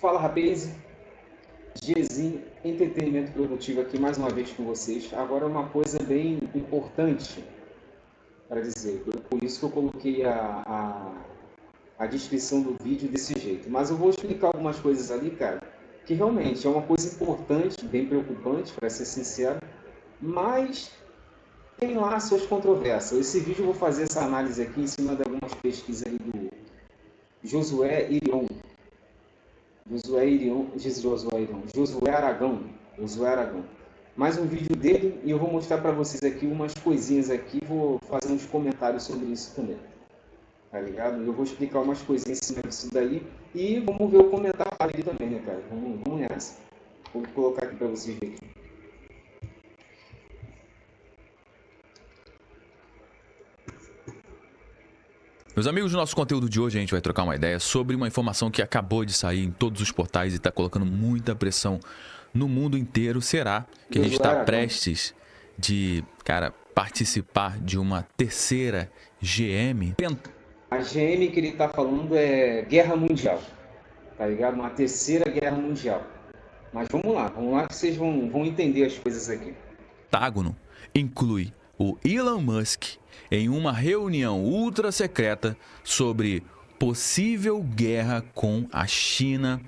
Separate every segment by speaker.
Speaker 1: Fala, rapaz, Gzinho Entretenimento Produtivo aqui mais uma vez com vocês. Agora uma coisa bem importante para dizer, por isso que eu coloquei a descrição do vídeo desse jeito. Mas eu vou explicar algumas coisas ali, cara, que realmente é uma coisa importante, bem preocupante, para ser sincero, mas tem lá suas controvérsias. Esse vídeo eu vou fazer essa análise aqui em cima de algumas pesquisas aí do Josué Irion. Josué Aragão. Mais um vídeo dele e eu vou mostrar para vocês aqui umas coisinhas aqui, vou fazer uns comentários sobre isso também. Tá ligado? Eu vou explicar umas coisinhas em cima disso daí e vamos ver o comentário dele também, né, cara? Vamos nessa. Vou colocar aqui para vocês verem.
Speaker 2: Meus amigos, no nosso conteúdo de hoje a gente vai trocar uma ideia sobre uma informação que acabou de sair em todos os portais e está colocando muita pressão no mundo inteiro. Será que a gente está prestes de, participar de uma terceira GM?
Speaker 1: A GM que ele está falando é Guerra Mundial, tá ligado? Uma terceira Guerra Mundial. Mas vamos lá que vocês vão entender as coisas aqui.
Speaker 2: Pentágono inclui o Elon Musk em uma reunião ultra secreta sobre possível guerra com a China.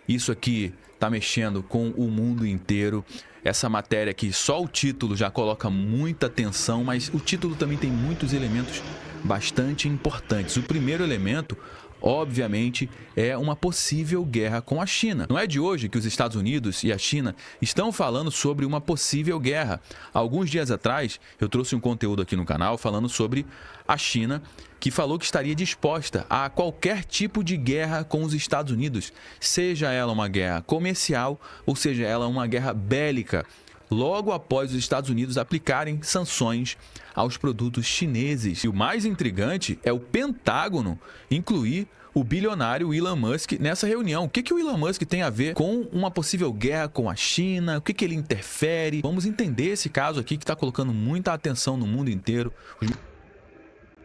Speaker 2: Isso aqui tá mexendo com o mundo inteiro. Essa matéria aqui, só o título já coloca muita atenção, mas o título também tem muitos elementos bastante importantes. O primeiro elemento, obviamente, é uma possível guerra com a China. Não é de hoje que os Estados Unidos e a China estão falando sobre uma possível guerra. Alguns dias atrás, eu trouxe um conteúdo aqui no canal falando sobre a China, que falou que estaria disposta a qualquer tipo de guerra com os Estados Unidos, seja ela uma guerra comercial ou seja ela uma guerra bélica, logo após os Estados Unidos aplicarem sanções aos produtos chineses. E o mais intrigante é o Pentágono incluir o bilionário Elon Musk nessa reunião. O que o Elon Musk tem a ver com uma possível guerra com a China? O que ele interfere? Vamos entender esse caso aqui que está colocando muita atenção no mundo inteiro.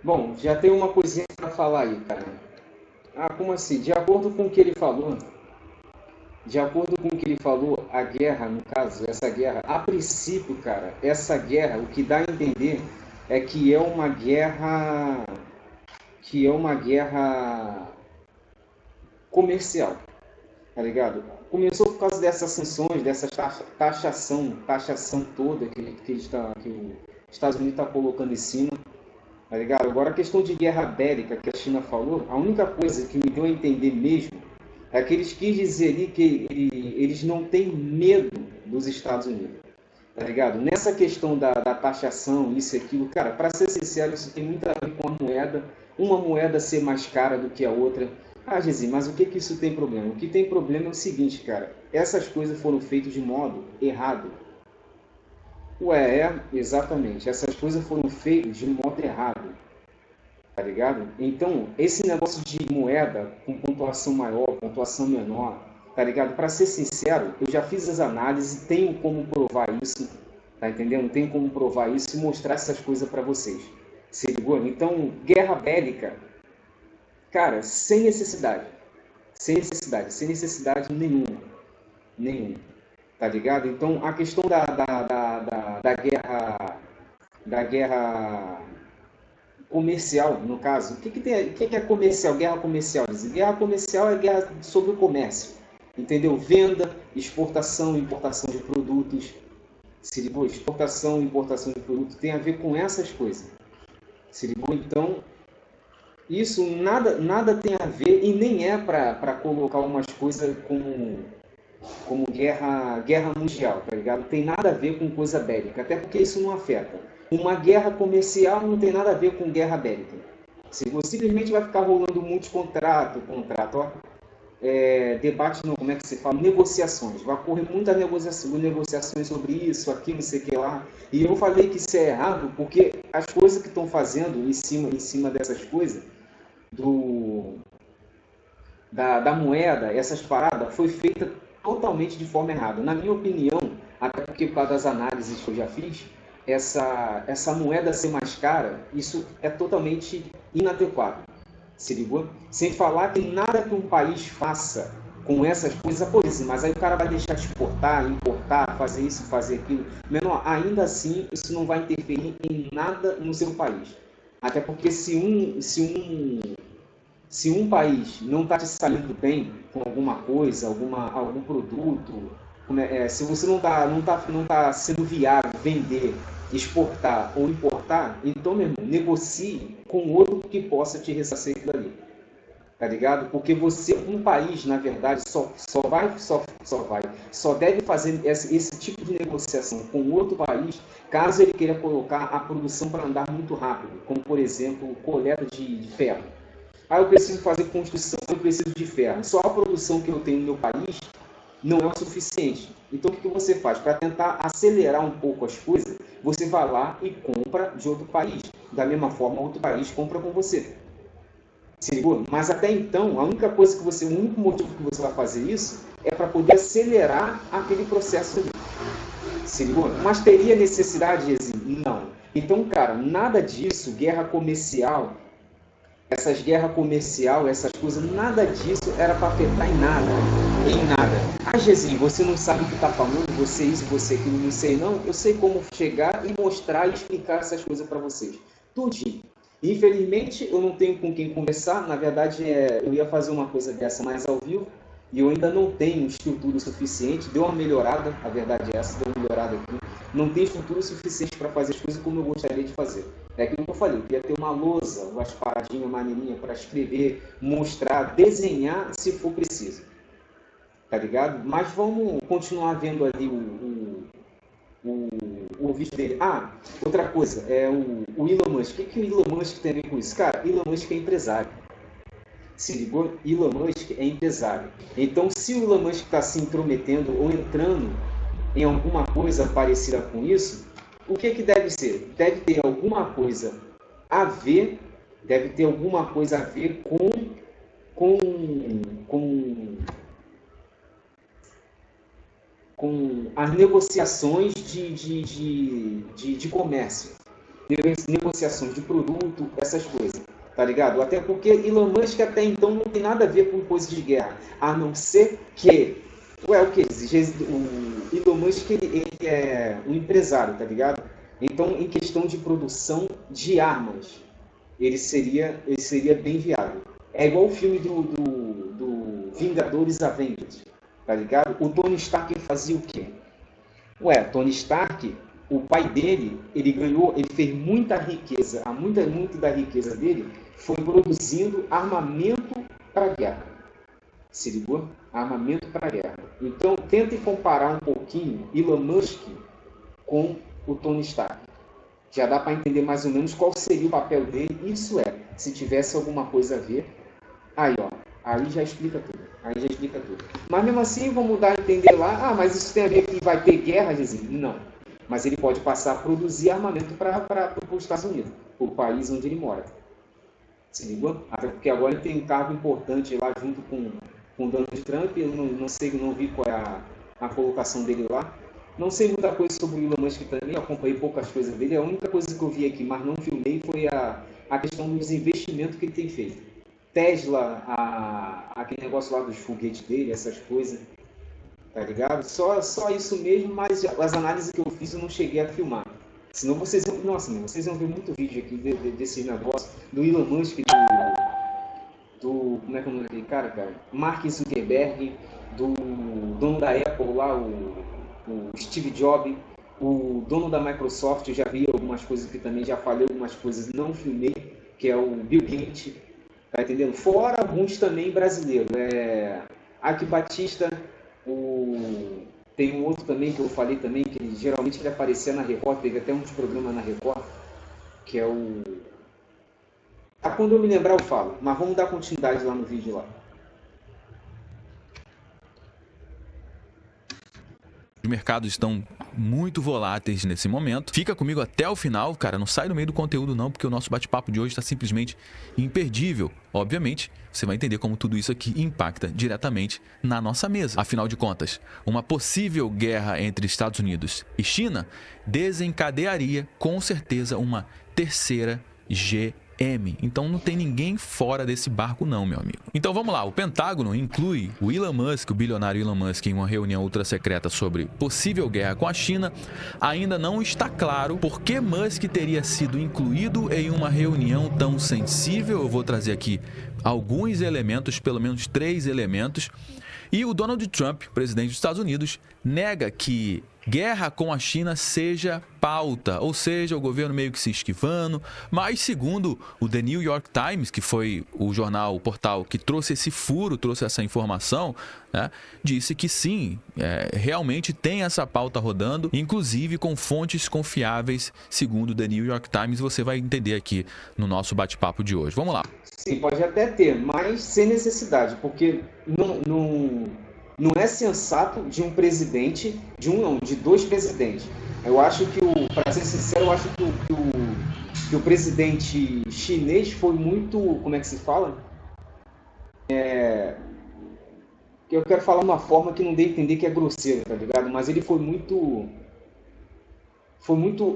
Speaker 1: Bom, já tem uma coisinha para falar aí, cara. Como assim? De acordo com o que ele falou, a guerra, no caso, essa guerra, a princípio, cara, essa guerra, o que dá a entender é que é uma guerra comercial, tá ligado? Começou por causa dessas sanções, dessa taxação toda que os Estados Unidos está colocando em cima, tá ligado? Agora a questão de guerra bélica que a China falou, a única coisa que me deu a entender mesmo é que eles quis dizer ali que eles não têm medo dos Estados Unidos, tá ligado? Nessa questão da taxação, isso e aquilo, cara, para ser sincero, isso tem muito a ver com a moeda, uma moeda ser mais cara do que a outra. Gzinho, mas o que isso tem problema? O que tem problema é o seguinte, cara, essas coisas foram feitas de modo errado. Exatamente, essas coisas foram feitas de modo errado. Tá ligado? Então, esse negócio de moeda com pontuação maior, pontuação menor, tá ligado? Para ser sincero, eu já fiz as análises, tenho como provar isso, tá entendendo? Tenho como provar isso e mostrar essas coisas para vocês. Se ligou? Então, guerra bélica, cara, sem necessidade nenhuma, tá ligado? Então, a questão da guerra comercial, no caso. O que é comercial? Guerra comercial. Guerra comercial é guerra sobre o comércio. Entendeu? Venda, exportação, importação de produtos. Se ligou? Exportação, importação de produtos tem a ver com essas coisas. Se ligou? Então, isso nada tem a ver e nem é para colocar umas coisas como guerra mundial, tá ligado? Tem nada a ver com coisa bélica, até porque isso não afeta. Uma guerra comercial não tem nada a ver com guerra bélica. Simplesmente vai ficar rolando muitos debate, não, como é que se fala? Negociações. Vai ocorrer muitas negociações sobre isso, aquilo, não sei o que lá. E eu falei que isso é errado porque as coisas que estão fazendo em cima dessas coisas, da moeda, essas paradas, foi feita totalmente de forma errada. Na minha opinião, até porque por causa das análises que eu já fiz, essa moeda ser mais cara, isso é totalmente inadequado. Se ligou? Sem falar que nada que um país faça com essas coisas, pois, mas aí o cara vai deixar de exportar, importar, fazer isso, fazer aquilo. Menor, ainda assim, isso não vai interferir em nada no seu país. Até porque se um país não está te saindo bem com alguma coisa, algum produto, se você não tá sendo viável vender, exportar ou importar, então, meu irmão, negocie com outro que possa te ressarcir aquilo ali. Tá ligado? Porque um país, na verdade, só deve fazer esse tipo de negociação com outro país caso ele queira colocar a produção para andar muito rápido, como, por exemplo, coleta de ferro. Eu preciso fazer construção, eu preciso de ferro. Só a produção que eu tenho no meu país não é o suficiente. Então, o que você faz? Para tentar acelerar um pouco as coisas, você vai lá e compra de outro país. Da mesma forma, outro país compra com você. Se ligou? Mas até então, o único motivo que você vai fazer isso é para poder acelerar aquele processo ali. Se ligou? Mas teria necessidade? Não. Então, cara, nada disso, guerra comercial, essas coisas, nada disso era para afetar em nada. Em nada. Gezinho, você não sabe o que está falando, você isso, você aquilo, não sei não. Eu sei como chegar e mostrar e explicar essas coisas para vocês. Tudinho. Infelizmente, eu não tenho com quem conversar. Na verdade, eu ia fazer uma coisa dessa mais ao vivo e eu ainda não tenho estrutura suficiente. Deu uma melhorada, a verdade é essa, deu uma melhorada aqui. Não tem estrutura suficiente para fazer as coisas como eu gostaria de fazer. É aquilo que eu falei, eu queria ter uma lousa, umas paradinhas maneirinhas para escrever, mostrar, desenhar se for preciso. Tá ligado? Mas vamos continuar vendo ali o vídeo dele. Outra coisa, o Elon Musk. O que o Elon Musk tem a ver com isso? Cara, Elon Musk é empresário. Se ligou? Elon Musk é empresário. Então, se o Elon Musk está se intrometendo ou entrando em alguma coisa parecida com isso, o que deve ser? Deve ter alguma coisa a ver, com as negociações de comércio, negociações de produto, essas coisas, tá ligado? Até porque Elon Musk até então não tem nada a ver com coisa de guerra, a não ser que, o Elon Musk ele é um empresário, tá ligado? Então, em questão de produção de armas, ele seria bem viável. É igual o filme do Vingadores Avengers. Tá ligado? O Tony Stark fazia o quê? Tony Stark, o pai dele, ele fez muita riqueza, muito da riqueza dele foi produzindo armamento para a guerra. Se ligou? Armamento para a guerra. Então, tentem comparar um pouquinho Elon Musk com o Tony Stark. Já dá para entender mais ou menos qual seria o papel dele. Isso se tivesse alguma coisa a ver. Aí já explica tudo. Mas mesmo assim, vamos dar a entender lá, mas isso tem a ver que vai ter guerra, Jezinho? Não. Mas ele pode passar a produzir armamento para os Estados Unidos, o país onde ele mora. Se ligou? Até porque agora ele tem um cargo importante lá junto com o Donald Trump. Eu não vi qual é a colocação dele lá. Não sei muita coisa sobre o Elon Musk também, acompanhei poucas coisas dele. A única coisa que eu vi aqui, mas não filmei, foi a questão dos investimentos que ele tem feito. Tesla, aquele negócio lá dos foguetes dele, essas coisas, tá ligado? Só isso mesmo, mas as análises que eu fiz eu não cheguei a filmar. Senão vocês vão ver muito vídeo aqui desse negócio, do Elon Musk, como é que é o nome daquele cara? Mark Zuckerberg, do dono da Apple lá, o Steve Jobs, o dono da Microsoft. Eu já vi algumas coisas que também já falei, algumas coisas não filmei, que é o Bill Gates. Tá entendendo? Fora alguns também brasileiros. Aki Batista, tem um outro também que eu falei também, que geralmente ele aparecia na Record, teve até uns programas na Record, que é o... quando eu me lembrar eu falo, mas vamos dar continuidade lá no vídeo lá.
Speaker 2: Os mercados estão muito voláteis nesse momento. Fica comigo até o final, cara. Não sai no meio do conteúdo não, porque o nosso bate-papo de hoje está simplesmente imperdível. Obviamente, você vai entender como tudo isso aqui impacta diretamente na nossa mesa. Afinal de contas, uma possível guerra entre Estados Unidos e China desencadearia, com certeza, uma terceira M. Então não tem ninguém fora desse barco não, meu amigo. Então vamos lá, o Pentágono inclui o Elon Musk, o bilionário Elon Musk, em uma reunião ultra secreta sobre possível guerra com a China. Ainda não está claro por que Musk teria sido incluído em uma reunião tão sensível. Eu vou trazer aqui alguns elementos, pelo menos 3 elementos. E o Donald Trump, presidente dos Estados Unidos, nega que guerra com a China seja pauta, ou seja, o governo meio que se esquivando, mas segundo o The New York Times, que foi o jornal, o portal que trouxe esse furo, trouxe essa informação, né, disse que sim, realmente tem essa pauta rodando, inclusive com fontes confiáveis, segundo o The New York Times, você vai entender aqui no nosso bate-papo de hoje. Vamos lá.
Speaker 1: Sim, pode até ter, mas sem necessidade, porque não é sensato de um presidente, de 2 presidentes. Eu acho que, para ser sincero, eu acho que o presidente chinês foi muito, como é que se fala? Eu quero falar uma forma que não dê a entender que é grosseiro, tá ligado? Mas ele foi muito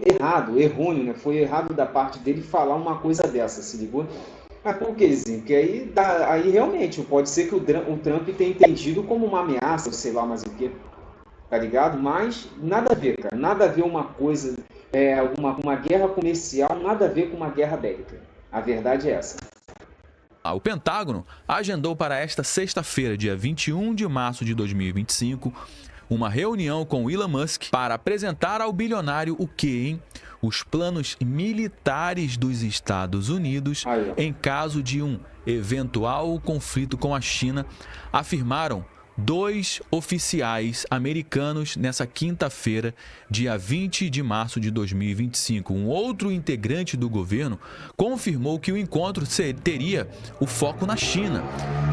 Speaker 1: errado, errôneo, né? Foi errado da parte dele falar uma coisa dessa, se ligou? Mas por quêzinho? Porque aí realmente pode ser que o Trump tenha entendido como uma ameaça, ou sei lá mais o que, tá ligado? Mas nada a ver, cara. Nada a ver uma coisa, uma guerra comercial, nada a ver com uma guerra bélica. A verdade é essa.
Speaker 2: O Pentágono agendou para esta sexta-feira, dia 21 de março de 2025, uma reunião com Elon Musk para apresentar ao bilionário o quê, hein? Os planos militares dos Estados Unidos em caso de um eventual conflito com a China, afirmaram 2 oficiais americanos nessa quinta-feira, dia 20 de março de 2025. Um outro integrante do governo confirmou que o encontro teria o foco na China,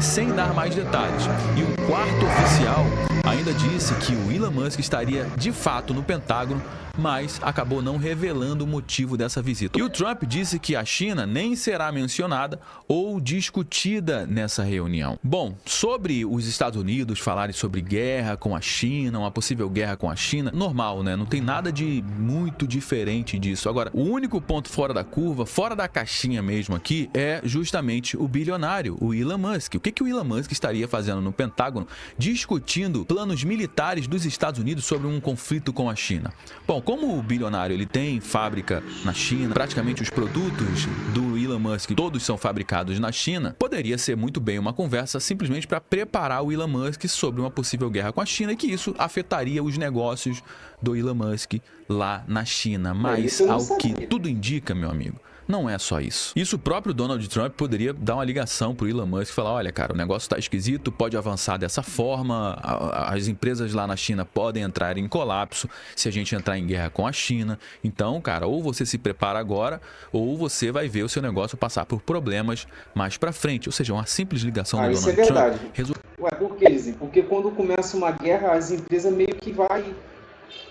Speaker 2: sem dar mais detalhes. E um quarto oficial ainda disse que o Elon Musk estaria de fato no Pentágono, mas acabou não revelando o motivo dessa visita. E o Trump disse que a China nem será mencionada ou discutida nessa reunião. Bom, sobre os Estados Unidos falarem sobre guerra com a China, uma possível guerra com a China, normal, né? Não tem nada de muito diferente disso. Agora, o único ponto fora da curva, fora da caixinha mesmo aqui, é justamente o bilionário, o Elon Musk. O que o Elon Musk estaria fazendo no Pentágono discutindo planos militares dos Estados Unidos sobre um conflito com a China? Bom, como o bilionário ele tem fábrica na China, praticamente os produtos do Elon Musk todos são fabricados na China, poderia ser muito bem uma conversa simplesmente para preparar o Elon Musk sobre uma possível guerra com a China e que isso afetaria os negócios do Elon Musk lá na China. Mas ao que tudo indica, meu amigo, não é só isso. Isso o próprio Donald Trump poderia dar uma ligação pro Elon Musk e falar, olha, cara, o negócio tá esquisito, pode avançar dessa forma, as empresas lá na China podem entrar em colapso se a gente entrar em guerra com a China. Então, cara, ou você se prepara agora, ou você vai ver o seu negócio passar por problemas mais pra frente. Ou seja, uma simples ligação do
Speaker 1: isso
Speaker 2: Donald
Speaker 1: é verdade.
Speaker 2: Trump.
Speaker 1: Ué, por quê, Lizinho? Porque quando começa uma guerra, as empresas meio que vai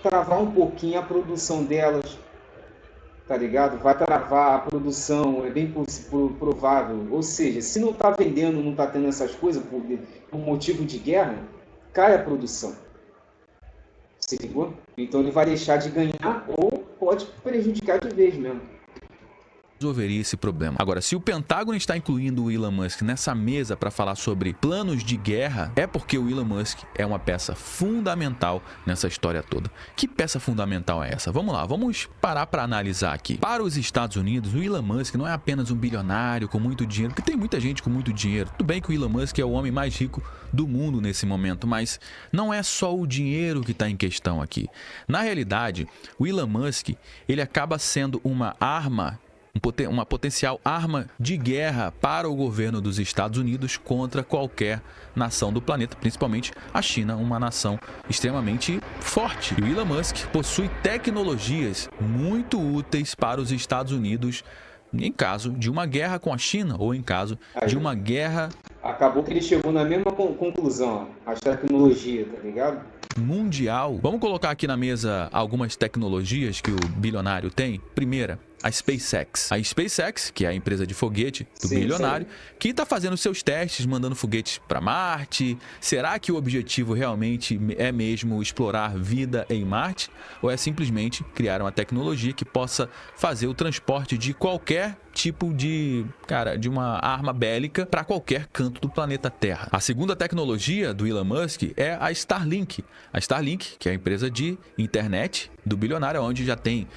Speaker 1: travar um pouquinho a produção delas, tá ligado? Vai travar a produção, é bem provável. Ou seja, se não tá vendendo, não tá tendo essas coisas por motivo de guerra, cai a produção. Se ligou? Então ele vai deixar de ganhar ou pode prejudicar de vez mesmo.
Speaker 2: Resolveria esse problema. Agora, se o Pentágono está incluindo o Elon Musk nessa mesa para falar sobre planos de guerra, é porque o Elon Musk é uma peça fundamental nessa história toda. Que peça fundamental é essa? Vamos lá, vamos parar para analisar aqui. Para os Estados Unidos, o Elon Musk não é apenas um bilionário com muito dinheiro, porque tem muita gente com muito dinheiro. Tudo bem que o Elon Musk é o homem mais rico do mundo nesse momento, mas não é só o dinheiro que está em questão aqui. Na realidade, o Elon Musk, ele acaba sendo uma arma, uma potencial arma de guerra para o governo dos Estados Unidos contra qualquer nação do planeta, principalmente a China, uma nação extremamente forte. E o Elon Musk possui tecnologias muito úteis para os Estados Unidos em caso de uma guerra com a China ou em caso de uma guerra...
Speaker 1: Acabou que ele chegou na mesma conclusão, a tecnologia, tá ligado?
Speaker 2: Mundial. Vamos colocar aqui na mesa algumas tecnologias que o bilionário tem. Primeira, a SpaceX. A SpaceX, que é a empresa de foguete do
Speaker 1: Sim,
Speaker 2: bilionário,
Speaker 1: sim.
Speaker 2: que está fazendo seus testes, mandando foguetes para Marte. Será que o objetivo realmente é mesmo explorar vida em Marte? Ou é simplesmente criar uma tecnologia que possa fazer o transporte de qualquer tipo de uma arma bélica para qualquer canto do planeta Terra? A segunda tecnologia do Elon Musk é a Starlink. A Starlink, que é a empresa de internet do bilionário, onde já tem,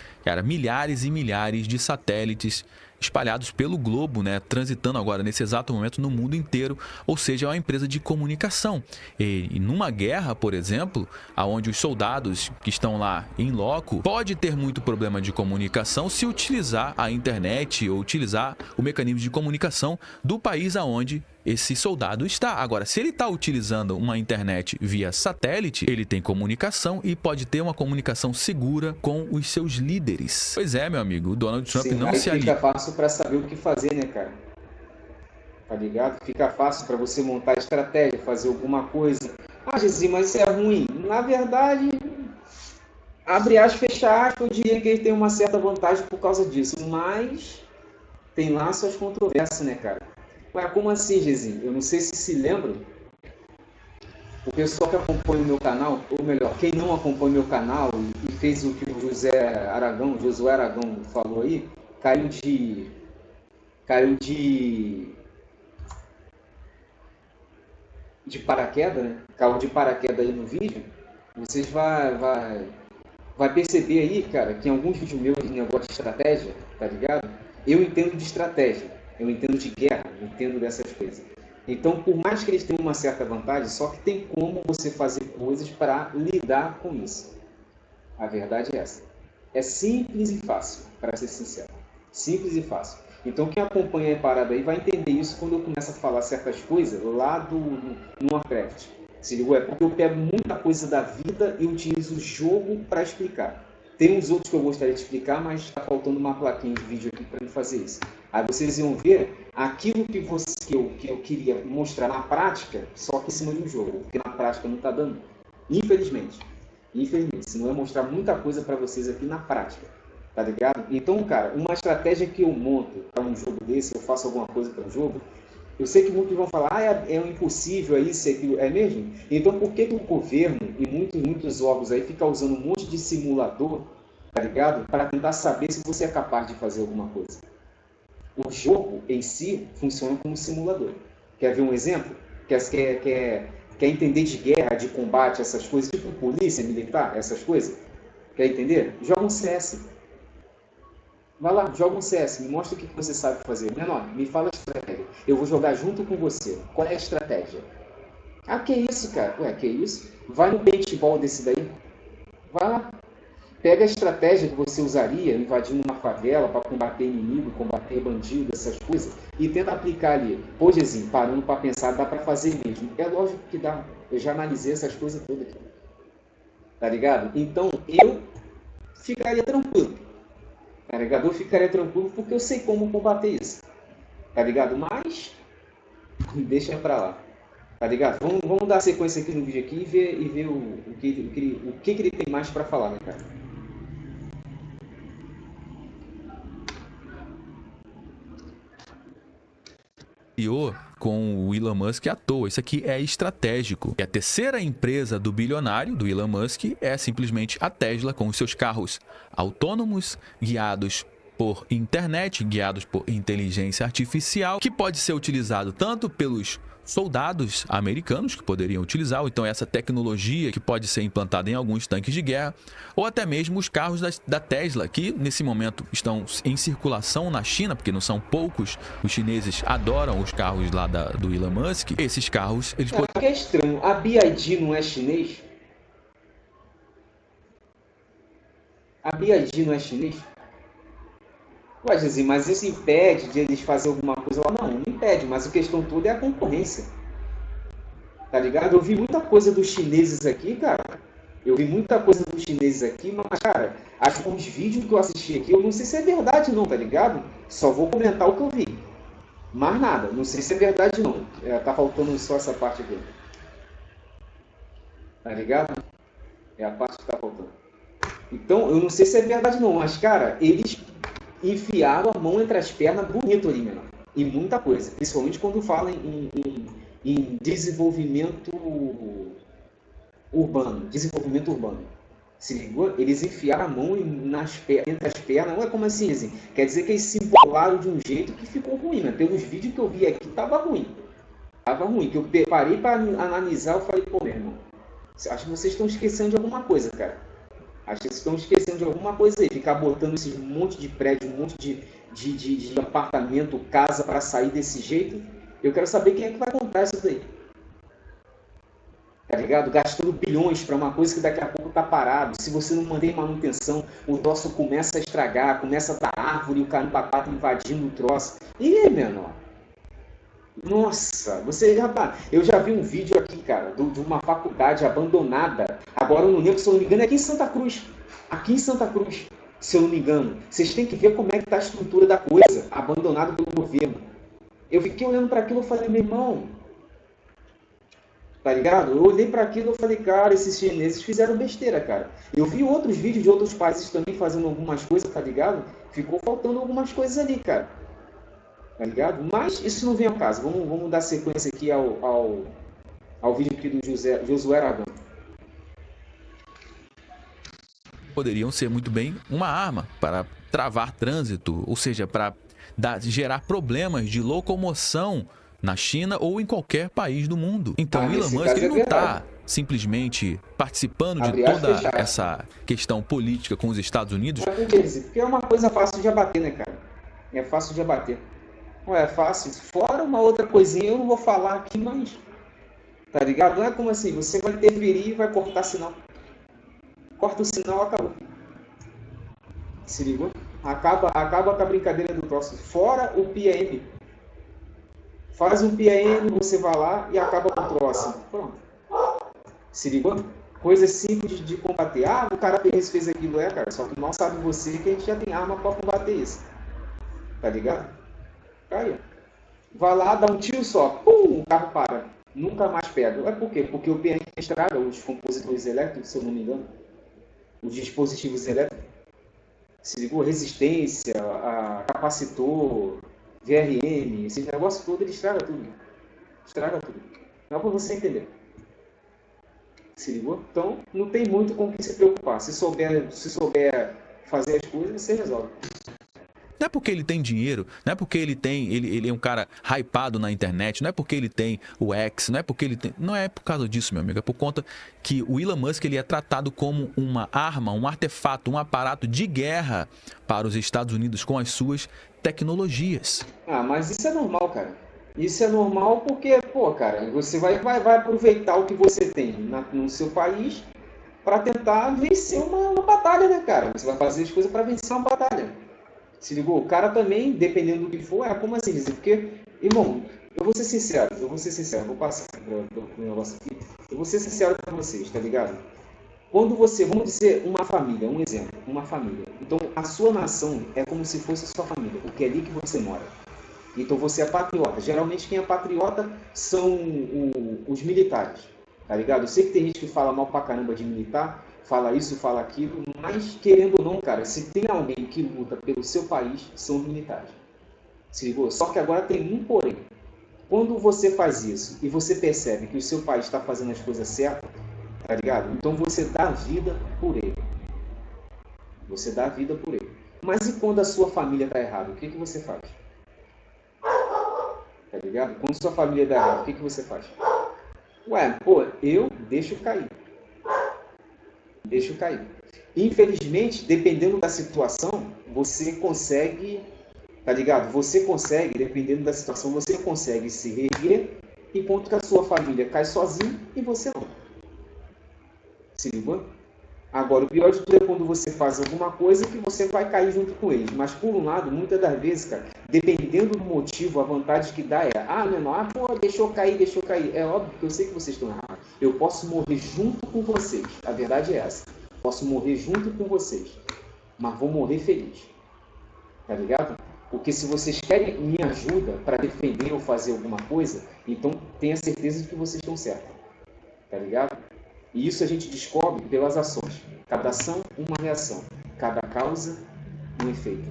Speaker 2: milhares e milhares de satélites espalhados pelo globo, né, transitando agora nesse exato momento no mundo inteiro, ou seja, é uma empresa de comunicação. E numa guerra, por exemplo, aonde os soldados que estão lá em loco pode ter muito problema de comunicação se utilizar a internet ou utilizar o mecanismo de comunicação do país aonde esse soldado está. Agora, se ele está utilizando uma internet via satélite, ele tem comunicação e pode ter uma comunicação segura com os seus líderes. Pois é, meu amigo, o Donald Trump
Speaker 1: Sim,
Speaker 2: não
Speaker 1: aí
Speaker 2: se
Speaker 1: fica
Speaker 2: alia.
Speaker 1: fácil para saber o que fazer, né, cara? Tá ligado? Fica fácil para você montar estratégia, fazer alguma coisa. Ah, Jesus, mas isso é ruim. Na verdade, abre aspas, fecha aspas, eu diria que ele tem uma certa vantagem por causa disso. Mas tem lá suas controvérsias, né, cara? Ué, como assim, Jesus? Eu não sei se lembram. O pessoal que acompanha o meu canal, ou melhor, quem não acompanha o meu canal e fez o que o Josué Aragão falou aí, caiu de paraquedas, né? Caiu de paraquedas aí no vídeo. Vocês vai perceber aí, cara, que em alguns vídeos meus de negócio de estratégia, tá ligado? Eu entendo de estratégia, eu entendo de guerra, eu entendo dessas coisas. Então, por mais que eles tenham uma certa vantagem, só que tem como você fazer coisas para lidar com isso. A verdade é essa. É simples e fácil, para ser sincero. Simples e fácil. Então, quem acompanha a parada aí vai entender isso quando eu começo a falar certas coisas lá no Warcraft. Se ligou? É porque eu pego muita coisa da vida e utilizo o jogo para explicar. Tem uns outros que eu gostaria de explicar, mas está faltando uma plaquinha de vídeo aqui para fazer isso. Aí vocês iam ver aquilo que eu queria mostrar na prática, só que em cima de um jogo, porque na prática não está dando. Infelizmente. Infelizmente. Senão eu ia mostrar muita coisa para vocês aqui na prática. Tá ligado? Então, cara, uma estratégia que eu monto para um jogo desse, eu faço alguma coisa para um jogo, eu sei que muitos vão falar, é impossível, é isso, é aquilo. É mesmo? Então por que o governo e muitos órgãos aí ficam usando um monte de simulador, tá ligado? Para tentar saber se você é capaz de fazer alguma coisa. O jogo em si funciona como um simulador. Quer ver um exemplo? Quer entender de guerra, de combate, essas coisas, tipo polícia militar, essas coisas? Quer entender? Joga um CS. Vai lá, joga um CS, me mostra o que você sabe fazer. Menor, me fala a estratégia. Eu vou jogar junto com você. Qual é a estratégia? Ah, que isso, cara? Ué, que isso? Vai no paintball desse daí. Vai lá. Pega a estratégia que você usaria invadindo uma favela para combater inimigo, combater bandido, essas coisas, e tenta aplicar ali. Pô, Jezinho, parando para pensar, dá para fazer mesmo. É lógico que dá. Eu já analisei essas coisas todas aqui. Tá ligado? Então, eu ficaria tranquilo. Tá ligado? Eu ficaria tranquilo porque eu sei como combater isso. Tá ligado? Mas deixa pra lá. Tá ligado? Vamos dar sequência aqui no vídeo aqui e ver o que ele tem mais pra falar, né, cara?
Speaker 2: Com o Elon Musk à toa. Isso aqui é estratégico. E a terceira empresa do bilionário, do Elon Musk, é simplesmente a Tesla, com os seus carros autônomos, guiados por internet, guiados por inteligência artificial, que pode ser utilizado tanto pelos soldados americanos que poderiam utilizar, ou então essa tecnologia que pode ser implantada em alguns tanques de guerra, ou até mesmo os carros da Tesla, que nesse momento estão em circulação na China, porque não são poucos, os chineses adoram os carros lá do Elon Musk. Esses carros, eles podem...
Speaker 1: Que é estranho, a BYD não é chinês? A BYD não é chinês? Ué, Jesus, mas isso impede de eles fazer alguma coisa lá? Não impede, mas a questão toda é a concorrência. Tá ligado? Eu vi muita coisa dos chineses aqui, cara. Eu vi muita coisa dos chineses aqui, mas, cara, acho que os vídeos que eu assisti aqui, eu não sei se é verdade não, tá ligado? Só vou comentar o que eu vi. Mais nada, não sei se é verdade não. Tá faltando só essa parte aqui. Tá ligado? É a parte que tá faltando. Então, eu não sei se é verdade não, mas, cara, eles enfiaram a mão entre as pernas bonito ali, menor. E muita coisa. Principalmente quando fala em desenvolvimento urbano. Desenvolvimento urbano. Se ligou? Eles enfiaram a mão entre as pernas. Não é como assim? Quer dizer que eles se embolaram de um jeito que ficou ruim, né? Pelos vídeos que eu vi aqui, tava ruim. Tava ruim. Que eu parei para analisar, eu falei, pô, meu irmão, acho que vocês estão esquecendo de alguma coisa, cara. Acho que vocês estão esquecendo de alguma coisa aí. Ficar botando esse monte de prédio, um monte de apartamento, casa para sair desse jeito. Eu quero saber quem é que vai comprar isso daí. Tá ligado? Gastando bilhões para uma coisa que daqui a pouco tá parado. Se você não mantém manutenção, o troço começa a estragar, começa a dar árvore e o caramba 4 invadindo o troço. E aí, menor? Nossa, eu já vi um vídeo aqui, cara, de uma faculdade abandonada. Agora eu não lembro, se eu não me engano, é aqui em Santa Cruz. Aqui em Santa Cruz, se eu não me engano. Vocês têm que ver como é que tá a estrutura da coisa, abandonada pelo governo. Eu fiquei olhando para aquilo e falei, meu irmão, tá ligado? Eu olhei para aquilo e falei, cara, esses chineses fizeram besteira, cara. Eu vi outros vídeos de outros países também fazendo algumas coisas, tá ligado? Ficou faltando algumas coisas ali, cara. Tá ligado? Mas isso não vem ao caso. Vamos dar sequência aqui ao vídeo aqui do Josué Aragão.
Speaker 2: Poderiam ser muito bem uma arma para travar trânsito, ou seja, para gerar problemas de locomoção na China ou em qualquer país do mundo. Então, Elon Musk ele não está simplesmente participando de toda essa questão política com os Estados Unidos.
Speaker 1: Porque é uma coisa fácil de abater, né, cara? É fácil de abater. Não é fácil. Fora uma outra coisinha, eu não vou falar aqui, mas... Tá ligado? Não é como assim, você vai interferir e vai cortar sinal. Corta o sinal, acabou. Se ligou? Acaba com a brincadeira do troço. Fora o PAM. Faz um PAM, você vai lá e acaba com o troço. Pronto. Se ligou? Coisa simples de combater. Ah, o cara fez aquilo, cara. Só que mal sabe você que a gente já tem arma para combater isso. Tá ligado? Aí, vai lá, dá um tiro só. Pum, o carro para. Nunca mais pega. É por quê? Porque o PAM estraga os compositores elétricos, se eu não me engano. Os dispositivos elétricos. Se ligou? Resistência, capacitor, VRM, esse negócio todo, ele estraga tudo. Estraga tudo. Não é para você entender. Se ligou? Então, não tem muito com o que se preocupar. Se souber fazer as coisas, você resolve.
Speaker 2: Não é porque ele tem dinheiro, não é porque ele é um cara hypado na internet, não é porque ele tem o X, não é porque ele tem... Não é por causa disso, meu amigo, é por conta que o Elon Musk ele é tratado como uma arma, um artefato, um aparato de guerra para os Estados Unidos com as suas tecnologias.
Speaker 1: Ah, mas isso é normal, cara. Isso é normal porque, pô, cara, você vai aproveitar o que você tem no seu país para tentar vencer uma batalha, né, cara? Você vai fazer as coisas para vencer uma batalha. Se ligou? O cara também, dependendo do que for, como assim dizer? Porque, irmão, eu vou ser sincero, vou passar pro negócio aqui. Eu vou ser sincero com vocês, tá ligado? Quando você, vamos dizer, uma família, um exemplo, uma família. Então, a sua nação é como se fosse a sua família, porque é ali que você mora. Então, você é patriota. Geralmente, quem é patriota são os militares, tá ligado? Eu sei que tem gente que fala mal pra caramba de militar, fala isso, fala aquilo, mas querendo ou não, cara, se tem alguém que luta pelo seu país, são os militares. Se ligou? Só que agora tem um porém. Quando você faz isso e você percebe que o seu país está fazendo as coisas certas, tá ligado? Então você dá a vida por ele. Você dá a vida por ele. Mas e quando a sua família tá errada? O que você faz? Tá ligado? Quando sua família dá errado, o que você faz? Ué, pô, eu deixo cair. Deixa cair. Infelizmente, dependendo da situação, você consegue, tá ligado? Você consegue, dependendo da situação, você consegue se reerguer, enquanto que a sua família cai sozinha e você não. Se ligou? Agora, o pior de tudo é quando você faz alguma coisa que você vai cair junto com eles. Mas, por um lado, muitas das vezes, cara, dependendo do motivo, a vantagem que dá pô, deixou cair. É óbvio que eu sei que vocês estão errados. Eu posso morrer junto com vocês. A verdade é essa. Posso morrer junto com vocês. Mas vou morrer feliz. Tá ligado? Porque se vocês querem minha ajuda para defender ou fazer alguma coisa, então tenha certeza de que vocês estão certos. Tá ligado? E isso a gente descobre pelas ações. Cada ação, uma reação. Cada causa, um efeito.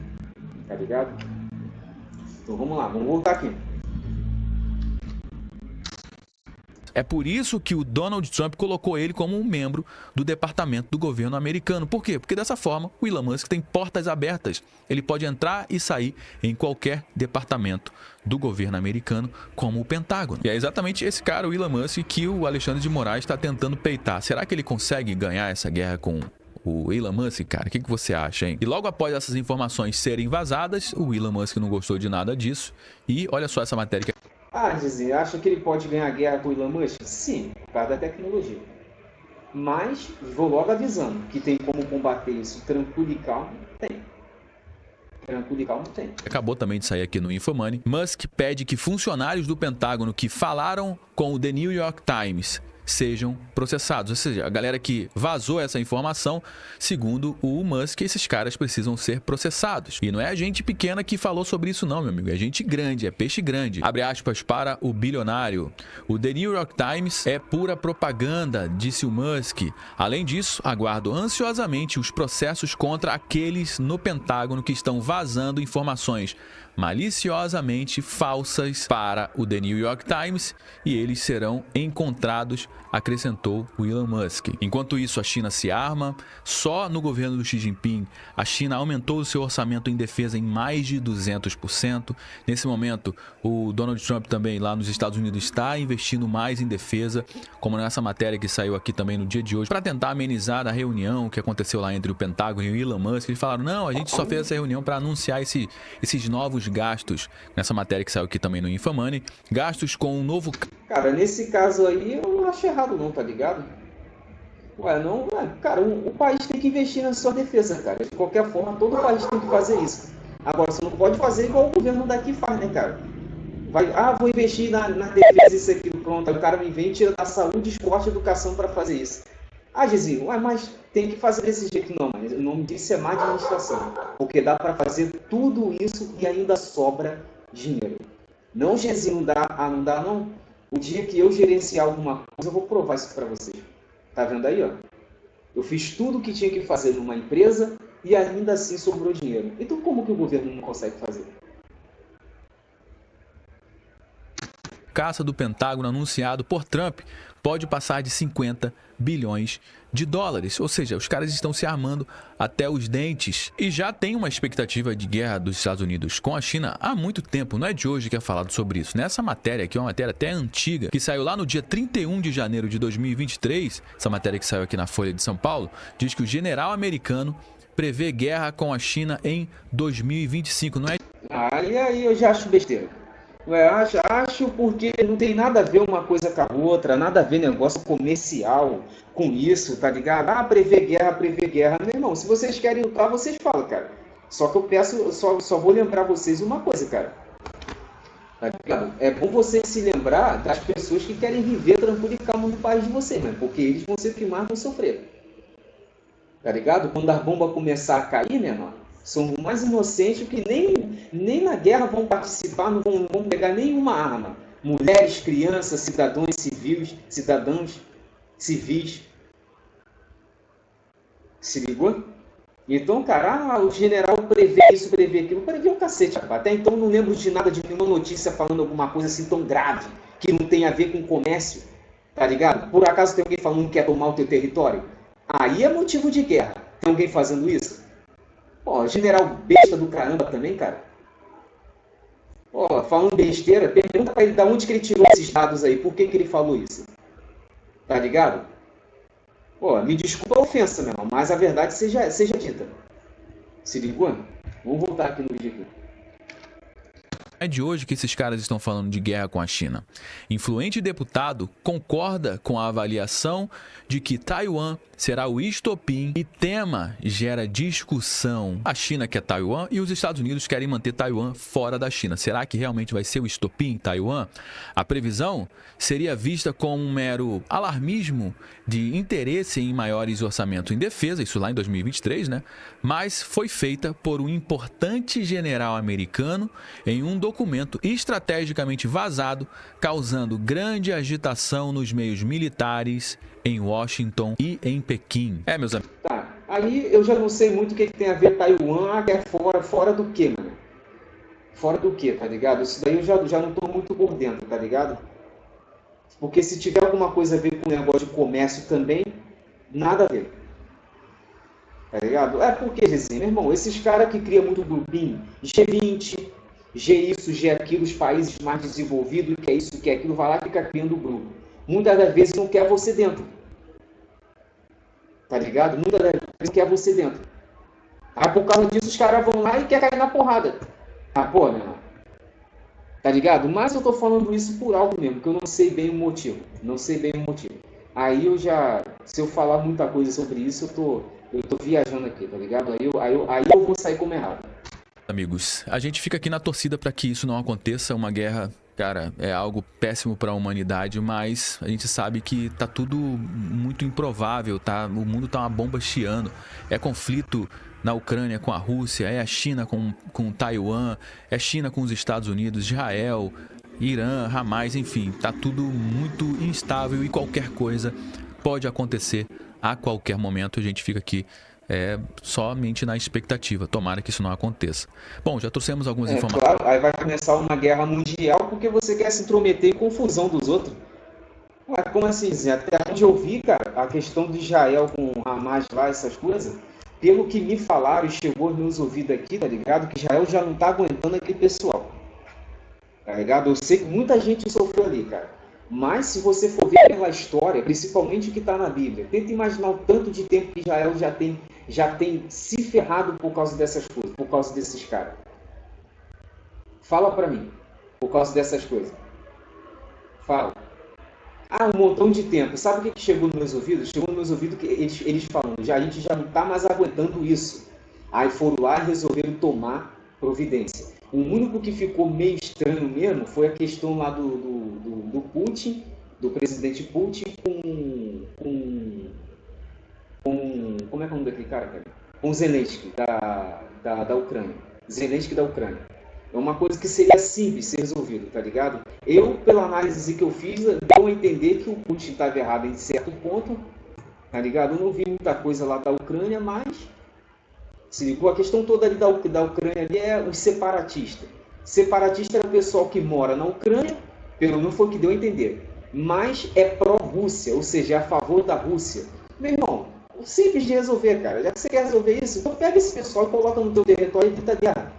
Speaker 1: tá ligado? Então vamos lá, vamos voltar aqui.
Speaker 2: É por isso que o Donald Trump colocou ele como um membro do departamento do governo americano. Por quê? Porque dessa forma o Elon Musk tem portas abertas. Ele pode entrar e sair em qualquer departamento do governo americano, como o Pentágono. E é exatamente esse cara, o Elon Musk, que o Alexandre de Moraes está tentando peitar. Será que ele consegue ganhar essa guerra com o Elon Musk, cara? O que você acha, hein? E logo após essas informações serem vazadas, o Elon Musk não gostou de nada disso. E olha só essa matéria que...
Speaker 1: Dizer, acha que ele pode ganhar a guerra com o Elon Musk? Sim, por causa da tecnologia. Mas, vou logo avisando, que tem como combater isso tranquilo e calmo, tem. Tranquilo e calmo, tem.
Speaker 2: Acabou também de sair aqui no Infomoney. Musk pede que funcionários do Pentágono que falaram com o The New York Times sejam processados. Ou seja, a galera que vazou essa informação, segundo o Musk, esses caras precisam ser processados. E não é a gente pequena que falou sobre isso não, meu amigo. É gente grande, é peixe grande. Abre aspas para o bilionário. O The New York Times é pura propaganda, disse o Musk. Além disso, aguardo ansiosamente os processos contra aqueles no Pentágono que estão vazando informações maliciosamente falsas para o The New York Times e eles serão encontrados, acrescentou o Elon Musk. Enquanto isso, a China se arma. Só no governo do Xi Jinping, a China aumentou o seu orçamento em defesa em mais de 200%. Nesse momento, o Donald Trump também lá nos Estados Unidos está investindo mais em defesa, como nessa matéria que saiu aqui também no dia de hoje, para tentar amenizar a reunião que aconteceu lá entre o Pentágono e o Elon Musk. Eles falaram, não, a gente só fez essa reunião para anunciar esses novos gastos, nessa matéria que saiu aqui também no Infomoney, gastos com um novo...
Speaker 1: Cara, nesse caso aí, eu não acho errado não, tá ligado? Cara, o país tem que investir na sua defesa, cara. De qualquer forma, todo país tem que fazer isso. Agora, você não pode fazer igual o governo daqui faz, né, cara? Vou investir na defesa, isso aqui, pronto. O cara me vem e tira da saúde, esporte e educação para fazer isso. Gizinho, mas tem que fazer desse jeito não, mas o nome disso é má administração, porque dá para fazer tudo isso e ainda sobra dinheiro. Não, Gizinho, não dá não. O dia que eu gerenciar alguma coisa, eu vou provar isso para vocês. Tá vendo aí, ó? Eu fiz tudo o que tinha que fazer numa empresa e ainda assim sobrou dinheiro. Então como que o governo não consegue fazer?
Speaker 2: Caça do Pentágono anunciado por Trump pode passar de 50 bilhões de dólares. Ou seja, os caras estão se armando até os dentes. E já tem uma expectativa de guerra dos Estados Unidos com a China há muito tempo. Não é de hoje que é falado sobre isso. Nessa matéria aqui, uma matéria até antiga, que saiu lá no dia 31 de janeiro de 2023, essa matéria que saiu aqui na Folha de São Paulo, diz que o general americano prevê guerra com a China em 2025. Não é...
Speaker 1: Aí eu já acho besteira. Acho porque não tem nada a ver uma coisa com a outra, nada a ver negócio comercial com isso, tá ligado? Prever guerra. Meu irmão, se vocês querem lutar, vocês falam, cara. Só que eu peço, só vou lembrar vocês uma coisa, cara. Tá ligado? É bom vocês se lembrar das pessoas que querem viver tranquilo e calmo no país de vocês, né? Porque eles vão ser que mais vão sofrer. Tá ligado? Quando a bomba começar a cair, meu irmão, são mais inocentes que nem na guerra vão participar, não vão pegar nenhuma arma. Mulheres, crianças, cidadãos civis. Se ligou? Então, cara, o general prevê isso, prevê aquilo. Prevê o cacete, rapaz. Até então não lembro de nada, de nenhuma notícia falando alguma coisa assim tão grave, que não tem a ver com comércio. Tá ligado? Por acaso tem alguém falando que quer tomar o teu território? Aí é motivo de guerra. Tem alguém fazendo isso? General besta do caramba também, cara. Falando besteira, pergunta pra ele de onde que ele tirou esses dados aí, por que ele falou isso? Tá ligado? Me desculpa a ofensa, meu irmão, mas a verdade seja dita. Se ligou? Vamos voltar aqui no vídeo aqui.
Speaker 2: É de hoje que esses caras estão falando de guerra com a China. Influente deputado concorda com a avaliação de que Taiwan será o estopim e tema gera discussão. A China quer Taiwan e os Estados Unidos querem manter Taiwan fora da China. Será que realmente vai ser o estopim Taiwan? A previsão seria vista como um mero alarmismo de interesse em maiores orçamentos em defesa, isso lá em 2023, né? Mas foi feita por um importante general americano em um documento estrategicamente vazado, causando grande agitação nos meios militares em Washington e em Pequim.
Speaker 1: Meus amigos. Tá, aí eu já não sei muito o que tem a ver Taiwan, que é fora do quê, mano? Fora do que, tá ligado? Isso daí eu já não tô muito por dentro, tá ligado? Porque se tiver alguma coisa a ver com o negócio de comércio também, nada a ver. Tá ligado? É porque, assim, meu irmão, esses caras que criam muito grupinho, G20, G isso, G aquilo, os países mais desenvolvidos, que é isso, que é aquilo, vai lá e fica criando grupo. Muitas das vezes não quer você dentro. Tá ligado? Muitas das vezes não quer você dentro. Aí por causa disso os caras vão lá e querem cair na porrada. Ah, pô, meu irmão. Tá ligado? Mas eu tô falando isso por algo mesmo, que eu não sei bem o motivo. Não sei bem o motivo. Aí eu já, se eu falar muita coisa sobre isso, eu tô viajando aqui, tá ligado? Aí eu vou sair como errado.
Speaker 2: Amigos, a gente fica aqui na torcida para que isso não aconteça. Uma guerra, cara, é algo péssimo para a humanidade, mas a gente sabe que tá tudo muito improvável, tá? O mundo tá uma bomba chiando. É conflito na Ucrânia com a Rússia, é a China com Taiwan, é a China com os Estados Unidos, Israel, Irã, Hamas, enfim, tá tudo muito instável e qualquer coisa pode acontecer a qualquer momento. A gente fica aqui somente na expectativa. Tomara que isso não aconteça. Bom, já trouxemos algumas informações.
Speaker 1: Claro, aí vai começar uma guerra mundial porque você quer se intrometer em confusão dos outros. Mas como assim, Zé? Até onde eu vi, cara, a questão de Israel com Hamas lá, essas coisas, pelo que me falaram e chegou nos meus ouvidos aqui, tá ligado? Que Israel já não tá aguentando aquele pessoal. Tá ligado? Eu sei que muita gente sofreu ali, cara. Mas se você for ver pela história, principalmente o que está na Bíblia, tenta imaginar o tanto de tempo que Israel já tem se ferrado por causa dessas coisas, por causa desses caras. Fala pra mim, por causa dessas coisas. Fala. Ah, um montão de tempo. Sabe o que chegou nos meus ouvidos? Chegou nos meus ouvidos que eles falando, a gente já não está mais aguentando isso. Aí foram lá e resolveram tomar providência. O único que ficou meio estranho mesmo foi a questão lá do Putin, do presidente Putin como é que é o nome daquele cara? Com Zelensky, da Ucrânia. Zelensky da Ucrânia. É uma coisa que seria simples ser resolvido, tá ligado? Eu, pela análise que eu fiz, deu a entender que o Putin estava errado em certo ponto, tá ligado? Eu não vi muita coisa lá da Ucrânia, mas se ligou, a questão toda ali da Ucrânia ali é os separatistas. Separatista é o pessoal que mora na Ucrânia, pelo menos foi o que deu a entender, mas é pró-Rússia, ou seja, é a favor da Rússia. Meu irmão, simples de resolver, cara. Já que você quer resolver isso, então pega esse pessoal e coloca no teu território e evita guerra.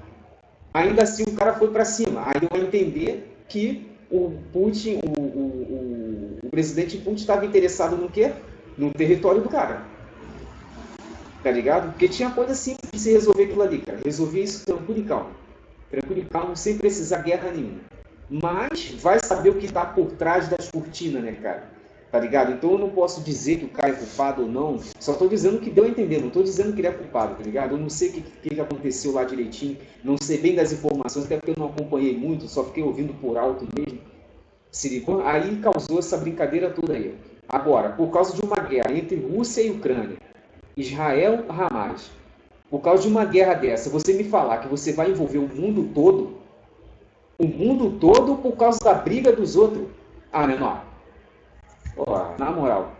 Speaker 1: Ainda assim, o cara foi para cima. Aí deu a entender que o Putin, o presidente Putin estava interessado no quê? No território do cara. Tá ligado? Porque tinha coisa simples de se resolver aquilo ali, cara. Resolver isso tranquilo e calmo. Tranquilo e calmo, sem precisar guerra nenhuma. Mas vai saber o que está por trás das cortinas, né, cara? Tá ligado? Então eu não posso dizer que o cara é culpado ou não. Só estou dizendo que deu a entender. Não estou dizendo que ele é culpado, tá ligado? Eu não sei o que aconteceu lá direitinho. Não sei bem das informações, até porque eu não acompanhei muito. Só fiquei ouvindo por alto mesmo. Se ligou? Aí causou essa brincadeira toda aí. Agora, por causa de uma guerra entre Rússia e Ucrânia, Israel, Hamas, por causa de uma guerra dessa, você me falar que você vai envolver o mundo todo por causa da briga dos outros? Ah, menor. Ó, na moral.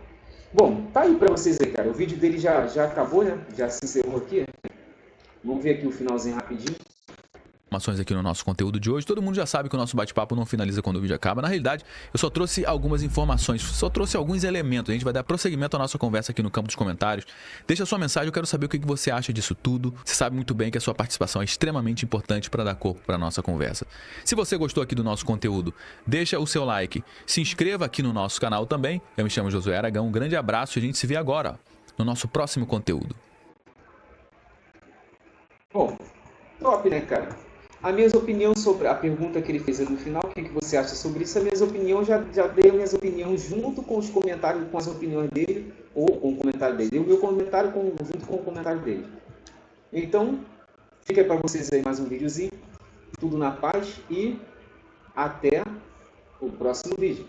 Speaker 1: Bom, tá aí pra vocês aí, cara. O vídeo dele já acabou, né? Já se encerrou aqui. Vamos ver aqui o finalzinho rapidinho.
Speaker 2: Informações aqui no nosso conteúdo de hoje. Todo mundo já sabe que o nosso bate-papo não finaliza quando o vídeo acaba. Na realidade, eu só trouxe algumas informações, só trouxe alguns elementos. A gente vai dar prosseguimento à nossa conversa aqui no campo dos comentários. Deixa a sua mensagem, eu quero saber o que você acha disso tudo. Você sabe muito bem que a sua participação é extremamente importante para dar corpo para a nossa conversa. Se você gostou aqui do nosso conteúdo, deixa o seu like, se inscreva aqui no nosso canal também. Eu me chamo Josué Aragão, um grande abraço e a gente se vê agora no nosso próximo conteúdo.
Speaker 1: Bom, top, né, cara? A minha opinião sobre a pergunta que ele fez no final, o que você acha sobre isso? A minha opinião, já dei as minhas opiniões junto com os comentários, com as opiniões dele, ou com o comentário dele. O meu comentário junto com o comentário dele. Então, fica para vocês aí mais um videozinho. Tudo na paz e até o próximo vídeo.